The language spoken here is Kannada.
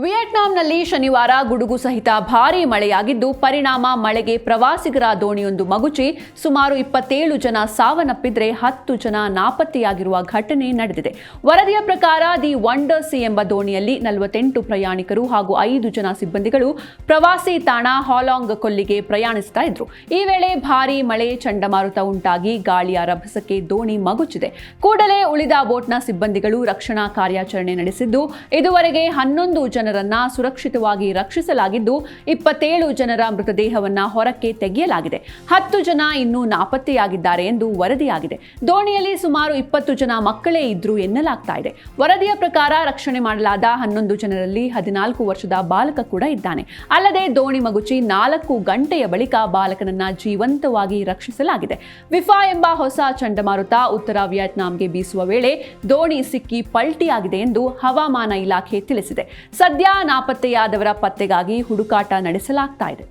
ವಿಯೆಟ್ನಾಂನಲ್ಲಿ ಶನಿವಾರ ಗುಡುಗು ಸಹಿತ ಭಾರೀ ಮಳೆಯಾಗಿದ್ದು ಪರಿಣಾಮ ಮಳೆಗೆ ಪ್ರವಾಸಿಗರ ದೋಣಿಯೊಂದು ಮಗುಚಿ ಸುಮಾರು 27 ಜನ ಸಾವನ್ನಪ್ಪಿದ್ರೆ 10 ಜನ ನಾಪತ್ತೆಯಾಗಿರುವ ಘಟನೆ ನಡೆದಿದೆ. ವರದಿಯ ಪ್ರಕಾರ ದಿ ವಂಡರ್ ಸಿ ಎಂಬ ದೋಣಿಯಲ್ಲಿ 48 ಪ್ರಯಾಣಿಕರು ಹಾಗೂ 5 ಜನ ಸಿಬ್ಬಂದಿಗಳು ಪ್ರವಾಸಿ ತಾಣ ಹಾಲಾಂಗ್ ಕೊಲ್ಲಿಗೆ ಪ್ರಯಾಣಿಸ್ತಾ ಇದ್ರು. ಈ ವೇಳೆ ಭಾರೀ ಮಳೆ ಚಂಡಮಾರುತ ಉಂಟಾಗಿ ಗಾಳಿಯ ರಭಸಕ್ಕೆ ದೋಣಿ ಮಗುಚಿದೆ. ಕೂಡಲೇ ಉಳಿದ ಬೋಟ್ನ ಸಿಬ್ಬಂದಿಗಳು ರಕ್ಷಣಾ ಕಾರ್ಯಾಚರಣೆ ನಡೆಸಿದ್ದು ಇದುವರೆಗೆ 11 ಜನರನ್ನ ಸುರಕ್ಷಿತವಾಗಿ ರಕ್ಷಿಸಲಾಗಿದ್ದು 27 ಜನರ ಮೃತದೇಹವನ್ನ ಹೊರಕ್ಕೆ ತೆಗೆಯಲಾಗಿದೆ. 10 ಜನ ಇನ್ನೂ ನಾಪತ್ತೆಯಾಗಿದ್ದಾರೆ ಎಂದು ವರದಿಯಾಗಿದೆ. ದೋಣಿಯಲ್ಲಿ ಸುಮಾರು 20 ಜನ ಮಕ್ಕಳೇ ಇದ್ರು ಎನ್ನಲಾಗ್ತಾ ಇದೆ. ವರದಿಯ ಪ್ರಕಾರ ರಕ್ಷಣೆ ಮಾಡಲಾದ 11 ಜನರಲ್ಲಿ 14 ವರ್ಷದ ಬಾಲಕ ಕೂಡ ಇದ್ದಾನೆ. ಅಲ್ಲದೆ ದೋಣಿ ಮಗುಚಿ 4 ಗಂಟೆಯ ಬಳಿಕ ಬಾಲಕನನ್ನ ಜೀವಂತವಾಗಿ ರಕ್ಷಿಸಲಾಗಿದೆ. ವಿಫಾ ಎಂಬ ಹೊಸ ಚಂಡಮಾರುತ ಉತ್ತರ ವಿಯೆಟ್ನಾಂಗೆ ಬೀಸುವ ವೇಳೆ ದೋಣಿ ಸಿಕ್ಕಿ ಪಲ್ಟಿಯಾಗಿದೆ ಎಂದು ಹವಾಮಾನ ಇಲಾಖೆ ತಿಳಿಸಿದೆ. ಸದ್ಯ ನಾಪತ್ತೆಯಾದವರ ಪತ್ತೆಗಾಗಿ ಹುಡುಕಾಟ ನಡೆಸಲಾಗ್ತಾ ಇದೆ.